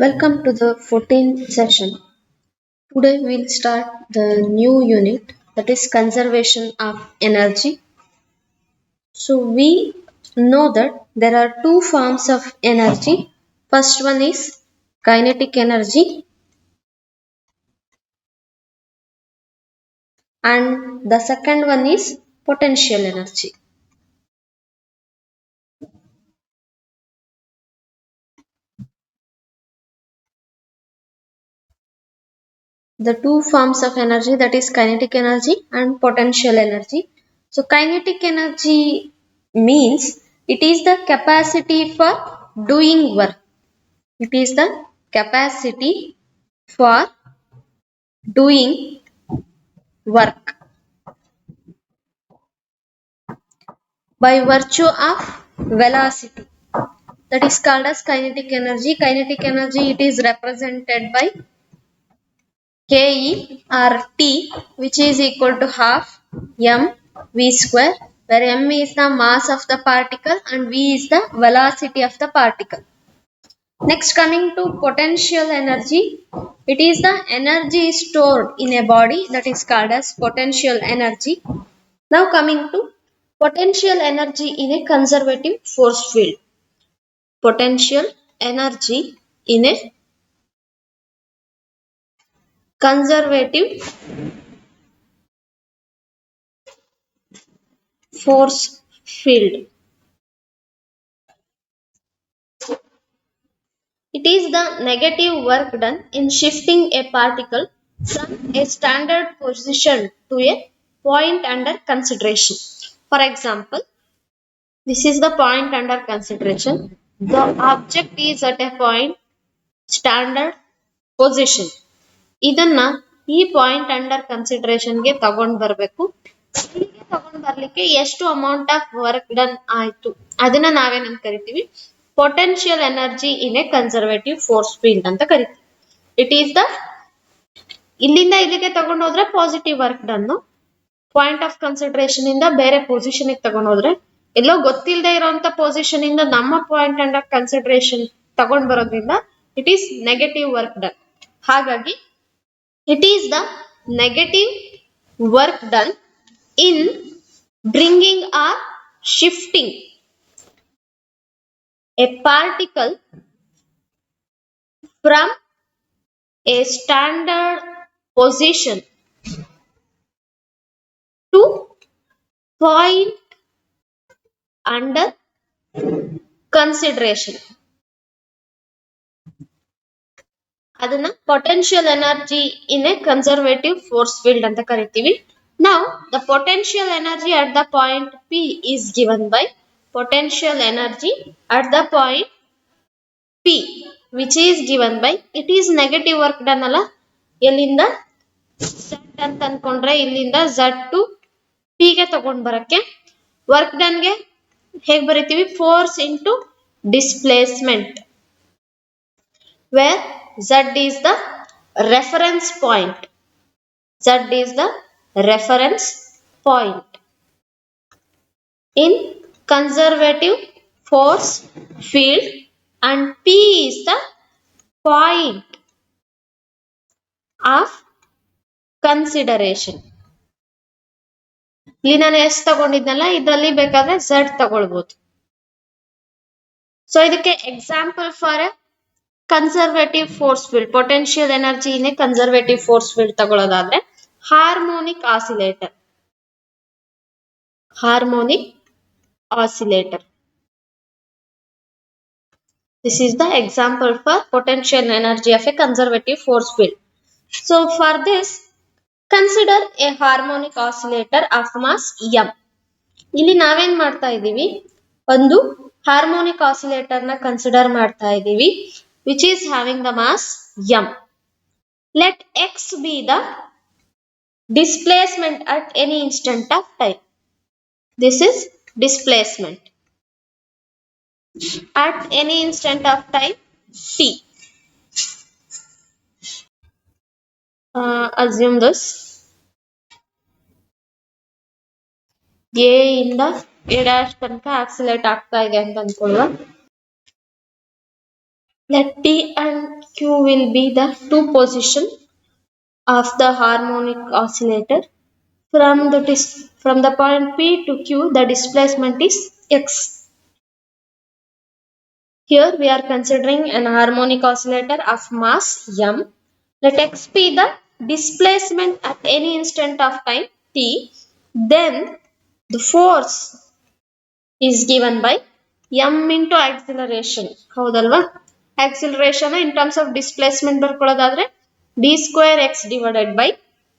Welcome to the 14th session. Today we'll start the new unit that is conservation of energy. So we know that there are two forms of energy. First one is kinetic energy and the second one is potential energy. The two forms of energy that is kinetic energy and potential energy. So kinetic energy means it is the capacity for doing work. It is the capacity for doing work by virtue of velocity. That is called as kinetic energy. Kinetic energy it is represented by Ke or T, which is equal to half m v square, where m is the mass of the particle and v is the velocity of the particle. Next, coming to potential energy, it is the energy stored in a body that is called as potential energy. Now, coming to potential energy in a conservative force field. Potential energy in a conservative force field. It is the negative work done in shifting a particle from a standard position to a point under consideration. For example, this is the point under consideration. The object is at a point standard position. ಇದನ್ನ ಈ point under consideration ಗೆ ತಗೊಂಡ್ ಬರ್ಬೇಕು. ಇಲ್ಲಿಗೆ ತಗೊಂಡ್ ಬರ್ಲಿಕ್ಕೆ ಎಷ್ಟು amount of work done ಆಯ್ತು ಅದನ್ನ ನಾವೇನಂತ ಕರಿತೀವಿ potential energy in a conservative force field ಅಂತ ಕರಿತೀವಿ. ಇಟ್ ಈಸ್ ದ ಇಲ್ಲಿಂದ ಇಲ್ಲಿಗೆ ತಗೊಂಡ್ ಹೋದ್ರೆ positive work done, point of consideration ಇಂದ ಬೇರೆ ಪೊಸಿಷನ್ ತಗೊಂಡ್ ಹೋದ್ರೆ ಎಲ್ಲೋ ಗೊತ್ತಿಲ್ಲದೆ ಇರುವಂತ ಪೊಸಿಷನ್ ಇಂದ ನಮ್ಮ ಪಾಯಿಂಟ್ ಅಂಡರ್ ಕನ್ಸಿಡರೇಷನ್ ತಗೊಂಡ್ ಬರೋದ್ರಿಂದ it is negative work done. ಹಾಗಾಗಿ it is the negative work done in bringing or shifting a particle from a standard position to point under consideration. ಅದನ್ನ potential energy in a conservative force field ಅಂತ ಕರಿತೀವಿ. Now the potential energy at the point P is given by potential energy at the point P which is given by it is negative work done ಅಲ್ಲ, ಎಲ್ಲಿಂದ Z ಅಂತ ಅನ್ಕೊಂಡ್ರೆ ಇಲ್ಲಿಂದ Z to P ಗೆ ತಗೊಂಡ್ ಬರಕ್ಕೆ ವರ್ಕ್ ಡನ್ ಗೆ ಹೇಗ್ ಬರೀತೀವಿ force into displacement, where Z is the reference point. Z is the reference point in conservative force field and P is the point of consideration. ಇಲ್ಲಿ ನಾನು ಎಸ್ ತಗೊಂಡಿದ್ನಲ್ಲ ಇದರಲ್ಲಿ ಬೇಕಾದ್ರೆ Z ತಗೊಳ್ಬಹುದು. ಸೊ ಇದಕ್ಕೆ example for conservative force field potential energy in conservative force field ತಗೊಳ್ಳೋದಾದ್ರೆ harmonic oscillator. Harmonic oscillator, this is the example for potential energy of a conservative force field. So for this consider a harmonic oscillator of mass m. ಇಲ್ಲಿ ನಾವೇನ್ ಮಾಡ್ತಾ ಇದೀವಿ, ಒಂದು harmonic oscillator ನ consider ಮಾಡ್ತಾ ಇದೀವಿ which is having the mass m. Let x be the displacement at any instant of time. This is displacement at any instant of time t. Assume this a ಇಂದ a dash ತನಕ ಆಕ್ಸಿಲೇಟ್ ಆಗ್ತಾ ಇದೆ ಅಂತ ಅನ್ಕೊಳ್ಳುವ. Let T and Q will be the two positions of the harmonic oscillator. From the point P to Q, the displacement is x. Here we are considering an harmonic oscillator of mass m. Let x be the displacement at any instant of time t. Then the force is given by m into acceleration. ಹೌದಲ್ವಾ? Acceleration in terms of displacement ಬರ್ಕೊಳ್ಳೋದಾದ್ರೆ d square x divided by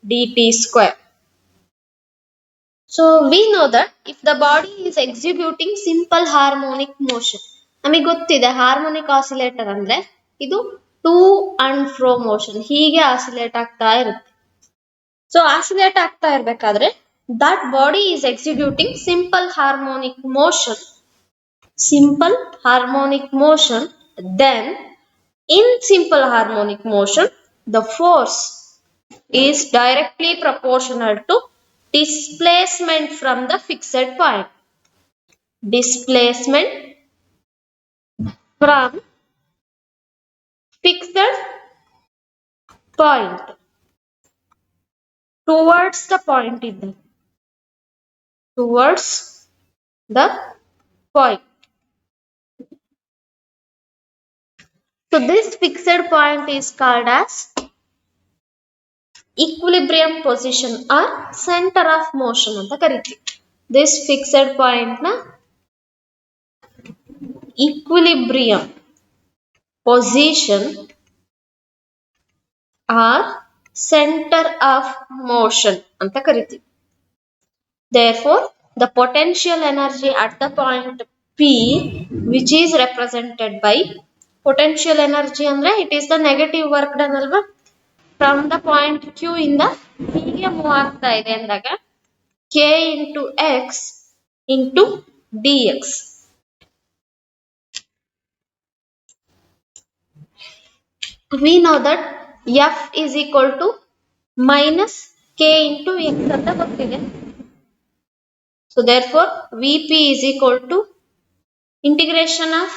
dt square. So we know that if the body is executing simple harmonic motion, ನಮಗೆ ಗೊತ್ತಿದೆ harmonic oscillator ಅಂದ್ರೆ ಇದು two and pro motion ಹೀಗೆ oscillate ಆಗ್ತಾ ಇರುತ್ತೆ. So oscillate ಆಗ್ತಾ ಇರ್ಬೇಕಾದ್ರೆ that body is executing simple harmonic motion, then in simple harmonic motion the force is directly proportional to displacement from the fixed point. Displacement from fixed point towards the point towards the point. So this fixed point is called as equilibrium position or center of motion ಅಂತ ಕರಿತೀವಿ. This fixed point na equilibrium position or center of motion ಅಂತ ಕರಿತೀವಿ. Therefore, the potential energy at the point P, which is represented by potential energy ಅಂದ್ರೆ it is the negative work done ಅಲ್ವಾ? From the point Q ಇಂದ ಹೀಗೆ move ಆಗ್ತಾ ಇದೆ ಅಂದಾಗ K into X into dx. We know that F is equal to minus K into X ಅಂತ ಗೊತ್ತಿದೆ. So therefore Vp is equal to integration of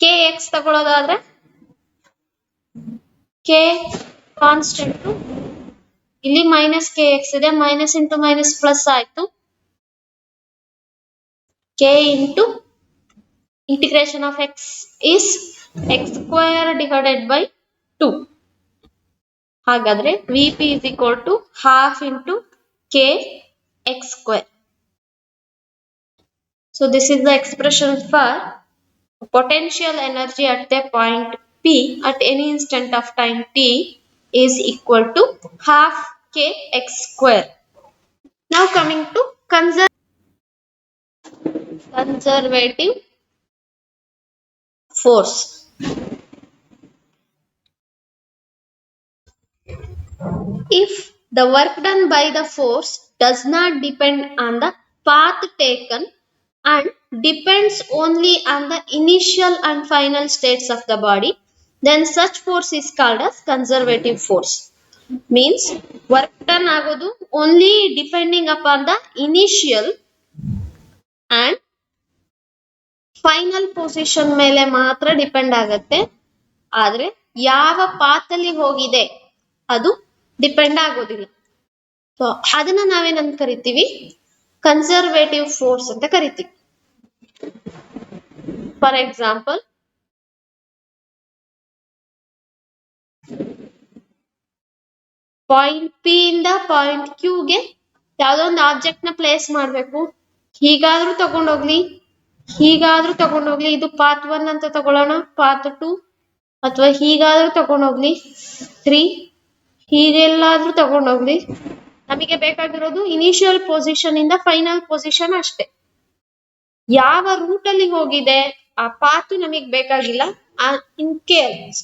Kx ತಗೊಳ್ಳೋದಾದ್ರೆ K constant ಇಲ್ಲಿ minus Kx ಇದೆ, minus into minus plus ಆಯ್ತು, K into integration of x is x square divided by 2. ಹಾಗಾದ್ರೆ Vp is equal to half into K x square. So this is the expression for potential energy at the point P at any instant of time t is equal to half K x square. Now coming to conservative force. If the work done by the force does not depend on the path taken and depends only on the initial and final states of the body, then such force is called as conservative force. Means work done agodu only depending upon the initial and final position ಮೇಲೆ ಮಾತ್ರ depend ಆಗತ್ತೆ. ಆದ್ರೆ ಯಾವ path ಅಲ್ಲಿ ಹೋಗಿದೆ ಅದು depend ಆಗೋದಿಲ್ಲ. So ಅದನ್ನ ನಾವೇನಂತ ಕರಿತೀವಿ, ಕನ್ಸರ್ವೇಟಿವ್ ಫೋರ್ಸ್ ಅಂತ ಕರಿತೀವಿ. ಫಾರ್ ಎಕ್ಸಾಂಪಲ್, ಪಾಯಿಂಟ್ ಪಿ ಇಂದ ಪಾಯಿಂಟ್ ಕ್ಯೂಗೆ ಯಾವ್ದೋ ಒಂದು ಆಬ್ಜೆಕ್ಟ್ ನ ಪ್ಲೇಸ್ ಮಾಡ್ಬೇಕು. ಹೀಗಾದ್ರೂ ತಗೊಂಡೋಗ್ಲಿ, ಇದು ಪಾತ್ 1 ಅಂತ ತಗೊಳ್ಳೋಣ, ಪಾತ್ 2, ಅಥವಾ ಹೀಗಾದ್ರೂ ತಗೊಂಡೋಗ್ಲಿ 3, ಹೀಗೆಲ್ಲಾದ್ರೂ ತಗೊಂಡೋಗ್ಲಿ, ನಮಗೆ ಬೇಕಾಗಿರೋದು ಇನಿಷಿಯಲ್ ಪೊಸಿಷನ್ ಇಂದ ಫೈನಲ್ ಪೊಸಿಷನ್ ಅಷ್ಟೇ. ಯಾವ ರೂಟ್ ಅಲ್ಲಿ ಹೋಗಿದೆ ಆ ಪಾತ್ ನಮಗ್ ಬೇಕಾಗಿಲ್ಲ. ಇನ್ ಕೇಸ್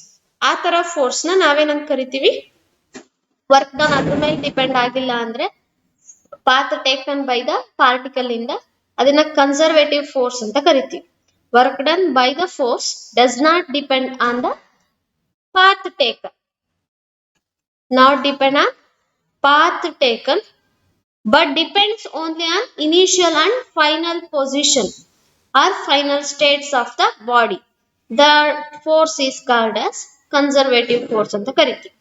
ಆ ತರ ಫೋರ್ಸ್ ನ ನಾವೇನಂತ ಕರಿತೀವಿ, ವರ್ಕ್ ಡನ್ ಅದ್ರ ಮೇಲೆ ಡಿಪೆಂಡ್ ಆಗಿಲ್ಲ ಅಂದ್ರೆ path taken by the particle ಇಂದ, ಅದನ್ನ ಕನ್ಸರ್ವೇಟಿವ್ ಫೋರ್ಸ್ ಅಂತ ಕರಿತೀವಿ. Work done by the force does not depend on the path taken, not depend on path taken, but depends only on initial and final position or final states of the body. that force is called as conservative force ಅಂತ ಕರಿತೀವಿ.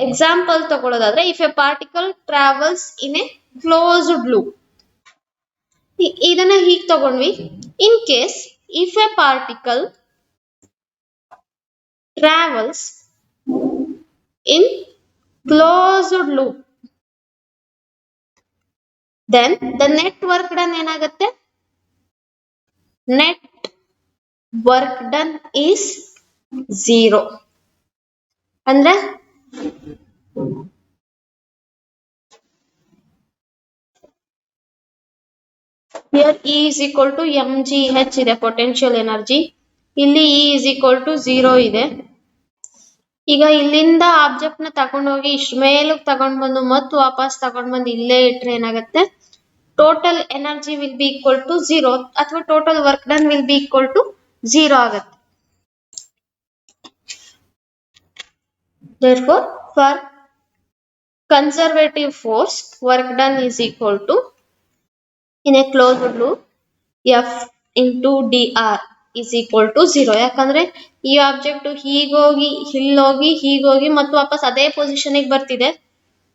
Example ತಗೊಳ್ಳೋದಾದ್ರೆ, if a particle travels in a closed loop, ಇದನ್ನ ಹೀಗೆ ತಗೊಂಡ್ವಿ. In case if a particle travels in closed loop, then the net work done ಏನಾಗುತ್ತೆ? Net work done is 0. ಅಂದ್ರೆ here E is equal to mgh ಇದೆ potential energy. ಇಲ್ಲಿ E is equal to 0 ಇದೆ. ಈಗ ಇಲ್ಲಿಂದ ಆಬ್ಜೆಕ್ಟ್ ನ ತಗೊಂಡೋಗಿ ಇಷ್ಟ ಮೇಲಕ್ಕೆ ತಗೊಂಡ್ ಬಂದು ಮತ್ತು ವಾಪಸ್ ತಗೊಂಡ್ ಬಂದು ಇಲ್ಲೇ ಇಟ್ರೆ ಏನಾಗುತ್ತೆ? Total energy will be equal to 0 ಅಥವಾ total work done will be equal to 0 ಆಗುತ್ತೆ. Therefore, for conservative force, work done is equal to, in a closed loop, F into dr is equal to 0. ಯಾಕಂದ್ರೆ ಈ object ಹೀಗೋಗಿ ಇಲ್ಲೋಗಿ ಹೀಗೋಗಿ ಮತ್ತು ವಾಪಸ್ ಅದೇ position ಬರ್ತಿದೆ.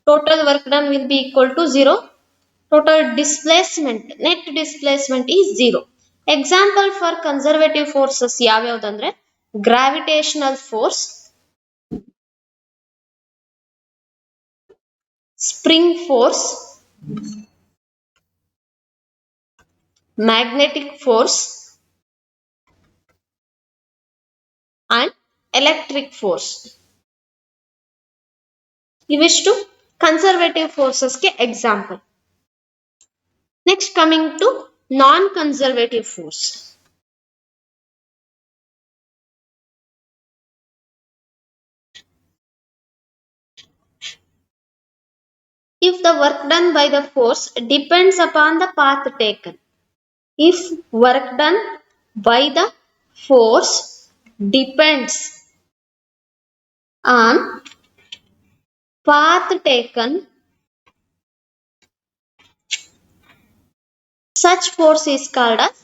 Total work done will be equal to 0. Total displacement, net displacement is 0. Example for conservative forces ಯಾವ್ಯಾವ್ದಂದ್ರೆ, gravitational force, spring force, magnetic force and electric force. ಇವಿಷ್ಟು conservative ಫೋರ್ಸಸ್ಗೆ example. Next coming to non conservative force. If the work done by the force depends upon the path taken. If work done by the force depends on path taken, such force is called as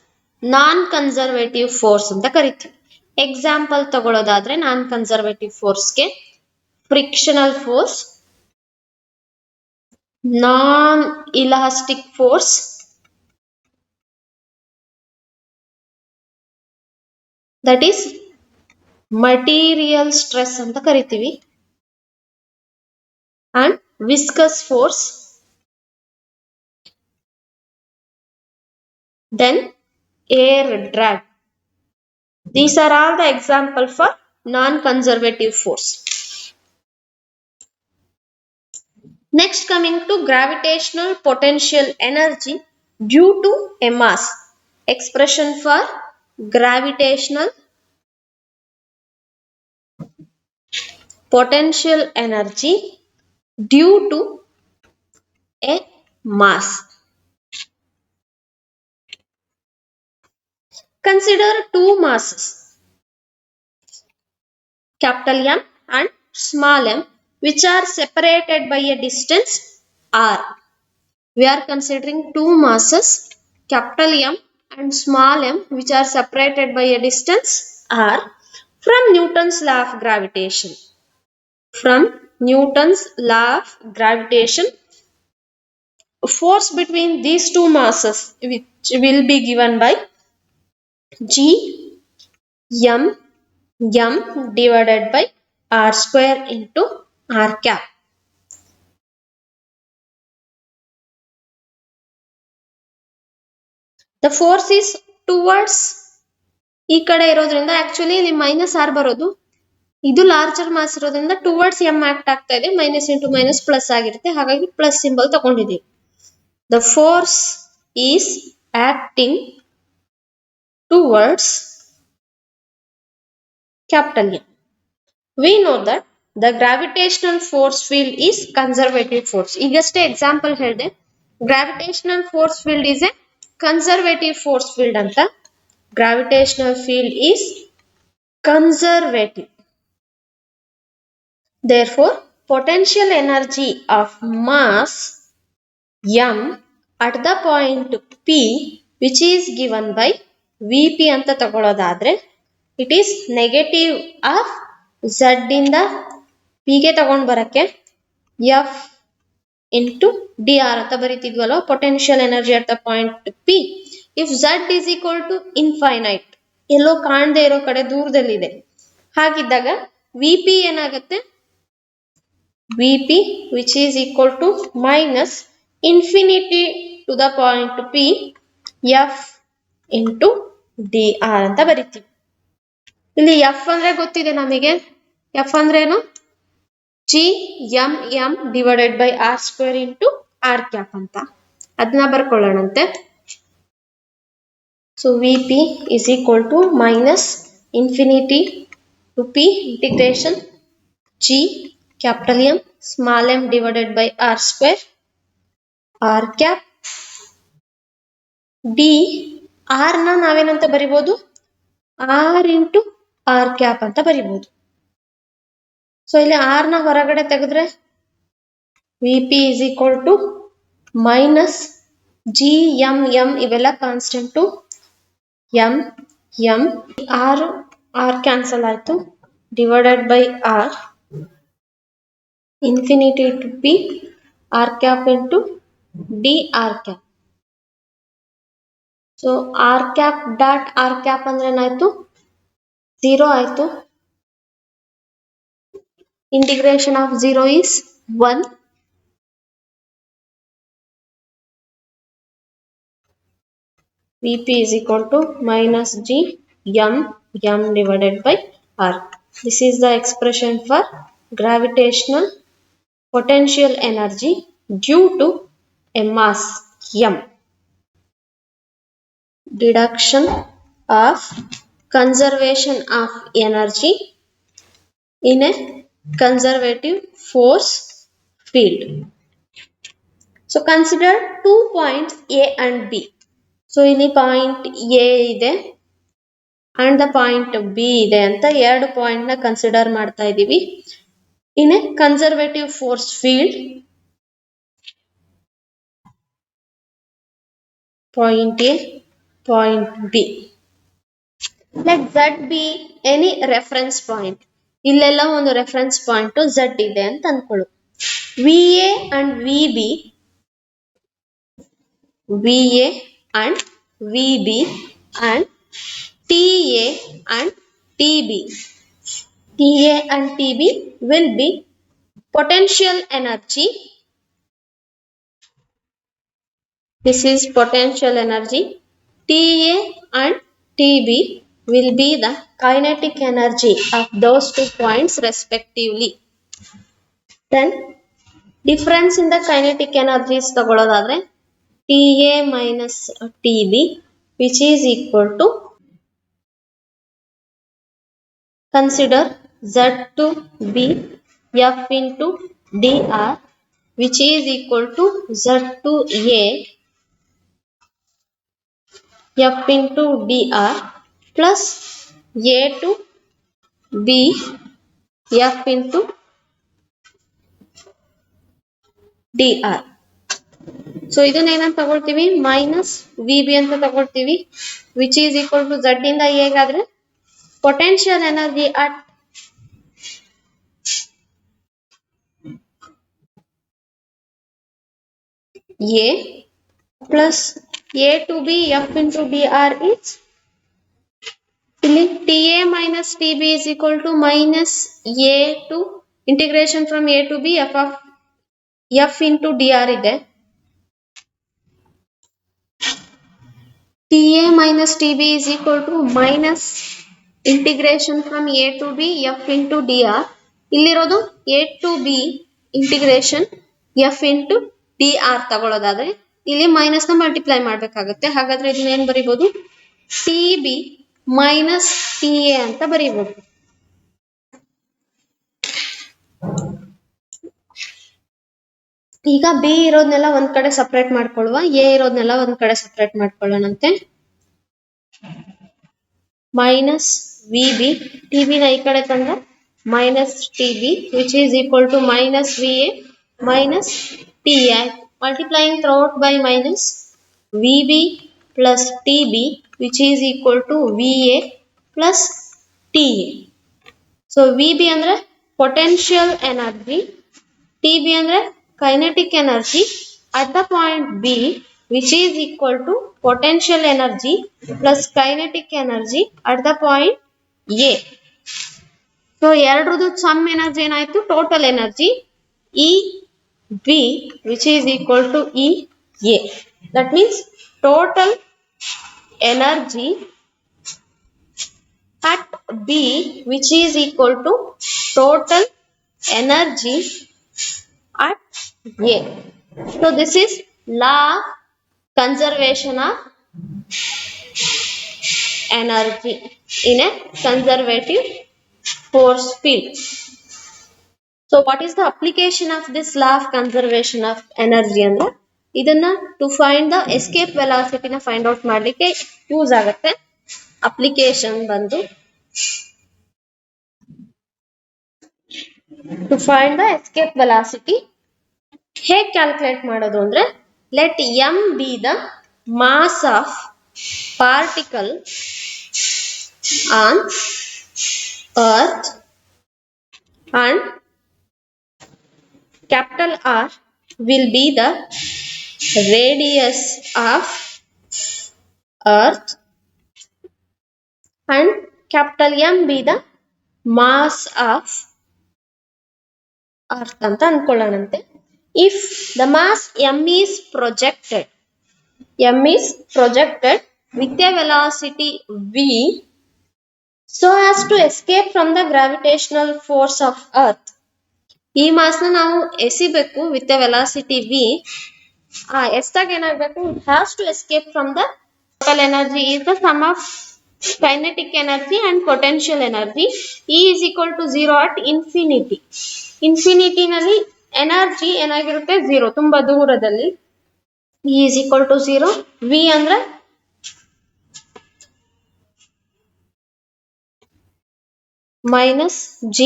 non-conservative force ಅಂತ ಕರಿತೀವಿ. Example ತಗೊಳ್ಳೋದಾದ್ರೆ, non conservative ಫೋರ್ಸ್ಗೆ frictional force, non elastic force, that is material stress ಅಂತ ಕರಿತೀವಿ, and viscous force, then air drag. These are all the example for non-conservative force. Next coming to gravitational potential energy due to a mass. Expression for gravitational potential energy due to a mass. Consider two masses, capital M and small m, which are separated by a distance r. We are considering two masses, capital M and small m, which are separated by a distance r from Newton's law of gravitation. From Newton's law of gravitation, force between these two masses which will be given by G m divided by r square into r cap. The force is towards ಈ ಕಡೆ ಇರೋದ್ರಿಂದ actually ಇಲ್ಲಿ minus R ಬರೋದು, ಇದು larger mass ಇರೋದ್ರಿಂದ towards M act ಆಗ್ತಾ ಇದೆ, minus into minus plus ಆಗಿರುತ್ತೆ, ಹಾಗಾಗಿ ಪ್ಲಸ್ ಸಿಂಬಲ್ ತಗೊಂಡಿದ್ದೀವಿ. The force is acting towards capital M. We know that the gravitational force field is conservative force. ಈಗಷ್ಟೇ ಎಕ್ಸಾಂಪಲ್ ಹೇಳಿದೆ, gravitational force field is a conservative force field ಅಂತ. Gravitational field is conservative. Therefore, potential energy of mass M at the point P, which is given by Vp ಅಂತ ತಗೊಳ್ಳೋದಾದ್ರೆ, it is negative of Z ಇಂದ ಪಿಗೆ ತಗೊಂಡ್ ಬರಕ್ಕೆ F into D R ಅಂತ ಬರೀತಿದ್ವಲ್ವ potential energy at the point P. If Z is equal to infinite, ಎಲ್ಲೋ ಕಾಣದೇ ಇರೋ ಕಡೆ ದೂರದಲ್ಲಿದೆ, ಹಾಗಿದ್ದಾಗ ವಿ ಪಿ ಏನಾಗುತ್ತೆ, V P which is equal to minus infinity to the point P F into D R ಅಂತ ಬರಿತೀವಿ. ಇಲ್ಲಿ ಎಫ್ ಅಂದ್ರೆ ಗೊತ್ತಿದೆ ನಮಗೆ, ಎಫ್ ಅಂದ್ರೆ ಏನು, G M M divided by R square into R cap ಅಂತ, ಅದನ್ನ ಬರ್ಕೊಳ್ಳೋಣಂತೆ. So V P is equal to minus infinity to P integration G capital M small M divided by R square R cap D R ನ ನಾವೇನಂತ ಬರಿಬಹುದು, R into R cap ಅಂತ ಬರಿಬಹುದು. So ಇಲ್ಲಿ R ನ ಹೊರಗಡೆ ತೆಗೆದ್ರೆ V P is equal to minus G M M ಇವೆಲ್ಲ constant, M M R R cancel ಆಯ್ತು, divided by R infinity to P R cap into D R cap. So R cap dot R cap ಅಂದ್ರೆ ಏನಾಯ್ತು, 0 ಆಯ್ತು. Integration of 0 is 1. Vp is equal to minus G m m divided by R. This is the expression for gravitational potential energy due to a mass m. Deduction of conservation of energy in a conservative force field. So consider 2 points A and B. So ಇಲ್ಲಿ point A ಇದೆ and the point B ಇದೆ ಅಂತ ಎರಡು point ನ consider ಮಾಡ್ತಾ ಇದೀವಿ in a conservative force field. Point A, point B. Let Z be any reference point. ಇಲ್ಲೆಲ್ಲ ಒಂದು ರೆಫರೆನ್ಸ್ ಪಾಯಿಂಟ್ ಝಡ್ ಇದೆ ಅಂತ ಅನ್ಕೊಳ್ಳು. V A and V B, V A and VB and TA and TB. TA and TB will be potential energy. This is potential energy. TA and TB will be the kinetic energy of those 2 points respectively. Then difference in the kinetic energies ತಗೊಳ್ಳೋದಾದ್ರೆ TA minus TB which is equal to, consider Z to B F into dr which is equal to Z to A F into dr plus A to B F into dr. So ಇದನ್ನ ಏನಂತ ತಗೊಳ್ತೀವಿ, minus V B ಅಂತ ತಗೊಳ್ತೀವಿ, which is equal to Z ಇಂದ ಹೇಗಾದ್ರೆ potential energy at A plus A to B F into D R is, ಇಲ್ಲಿ T A minus T B is equal to minus A to integration from A to B F of F into D R ಇದೆ. TA minus TB is equal to minus integration from A to B F into dr. ಇಲ್ಲಿರೋದು A to B integration F into dr ತಗೊಳ್ಳೋದಾದ್ರೆ ಇಲ್ಲಿ minus ನ multiply ಮಾಡ್ಬೇಕಾಗುತ್ತೆ. ಹಾಗಾದ್ರೆ ಇದನ್ನ ಏನ್ ಬರೀಬಹುದು, TB minus TA ಅಂತ ಬರೀಬಹುದು. ಈಗ ಬಿ ಇರೋದ್ನೆಲ್ಲ ಒಂದ್ ಕಡೆ ಸಪರೇಟ್ ಮಾಡ್ಕೊಳ್ಳುವ, ಎ ಇರೋದ್ನೆಲ್ಲ ಒಂದ್ ಕಡೆ ಸಪರೇಟ್ ಮಾಡ್ಕೊಳ್ಳೋಣಂತೆ. Minus V B, T B ನ ಈ ಕಡೆ ತಂದ್ರೆ minus T B which is equal to minus V A minus T A. Multiplying throughout by minus V B plus T B which is equal to V A plus TA. So VB andre potential energy, TB andre kinetic energy at the point B, which is equal to potential energy plus kinetic energy at the point A. So ಎರಡರದು sum energy ಏನಾಯ್ತು total energy EB, which is equal to EA. That means total energy at B, which is equal to total energy at A. So this is law of conservation of energy in a conservative force field. So what is the application of this law of conservation of energy ಅಂದ್ರೆ ಇದನ್ನ to find the escape velocity ನ find out ಮಾಡಲಿಕ್ಕೆ use ಆಗುತ್ತೆ. Application ಬಂದು to find the escape velocity ಹೇಗೆ calculate ಮಾಡೋದು ಅಂದ್ರೆ let m be the mass of particle on earth and capital R will be the radius of earth and capital M be the mass of earth ಅಂತ ಅನ್ಕೊಳ್ಳೋಣಂತೆ. If the mass m is projected with a velocity v so as to escape from the gravitational force of earth, ಈ mass ನ ನಾವು ಎಸಿಬೇಕು with A velocity v. ಎಸ್ದಾಗ ಏನಾಗಬೇಕು, it has to escape from the total energy is the sum of kinetic energy and potential energy. E is equal to 0 at infinity. Infinity ನಲ್ಲಿ energy ಏನಾಗಿರುತ್ತೆ 0, ತುಂಬಾ ದೂರದಲ್ಲಿ. E is equal to 0. V ಅಂದ್ರೆ minus G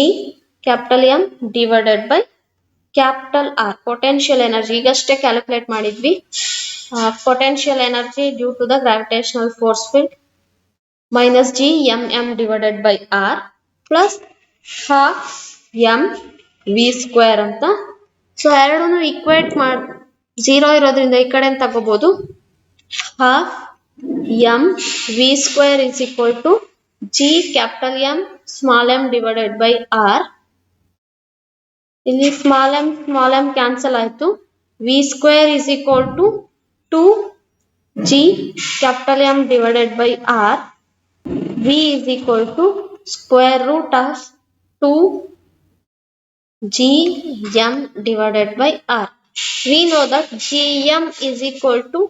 capital M divided by capital R. Potential energy ಈಗಷ್ಟೇ calculate ಮಾಡಿದ್ವಿ. Potential energy due to the gravitational force field minus G m divided by R plus half m v square ಅಂತ. So ಎರಡನ್ನು equate ಮಾಡಿ 0 ಇರೋದ್ರಿಂದ ಈ ಕಡೆ ತಗೋಬಹುದು. half m v square is equal to G capital M small m divided by R. ಇಲ್ಲಿ small m cancel ಆಯ್ತು. v square is equal to 2 G capital M divided by R. V is equal to square root of 2 G m divided by R. We know that Gm is equal to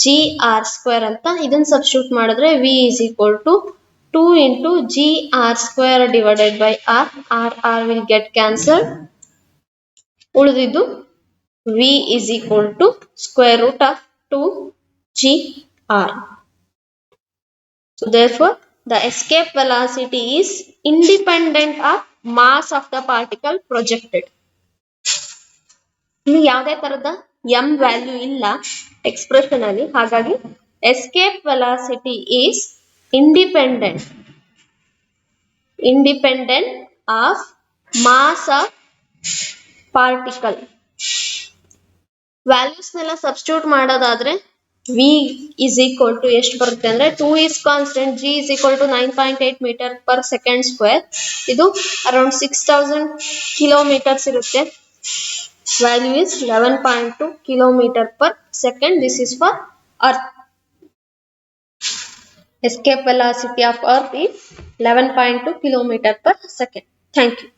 Gr square ಅಂತ. ಇದನ್ನ substitute ಮಾಡಿದ್ರೆ V is equal to 2 into Gr square divided by R. R will get cancelled. ಉಳಿದಿದ್ದು V is equal to square root of 2 Gr. So therefore the escape velocity is independent of mass of the particle projected. ಇಲ್ಲಿ ಯಾವುದೇ ತರದ m value ಇಲ್ಲ expression ಅಲ್ಲಿ, ಹಾಗಾಗಿ escape velocity is independent of mass of particle. Values ನೆಲ್ಲ substitute ಮಾಡೋದಾದ್ರೆ v is equal to ಎಷ್ಟು ಬರುತ್ತೆ ಅಂದ್ರೆ 2 is constant, G is equal to 9.8 meter per second square. ಇದು around 6000 kilometers ಇರುತ್ತೆ. Value is 11.2 kilometer per second. This is for earth. Escape velocity of earth is 11.2 kilometer per second. Thank you.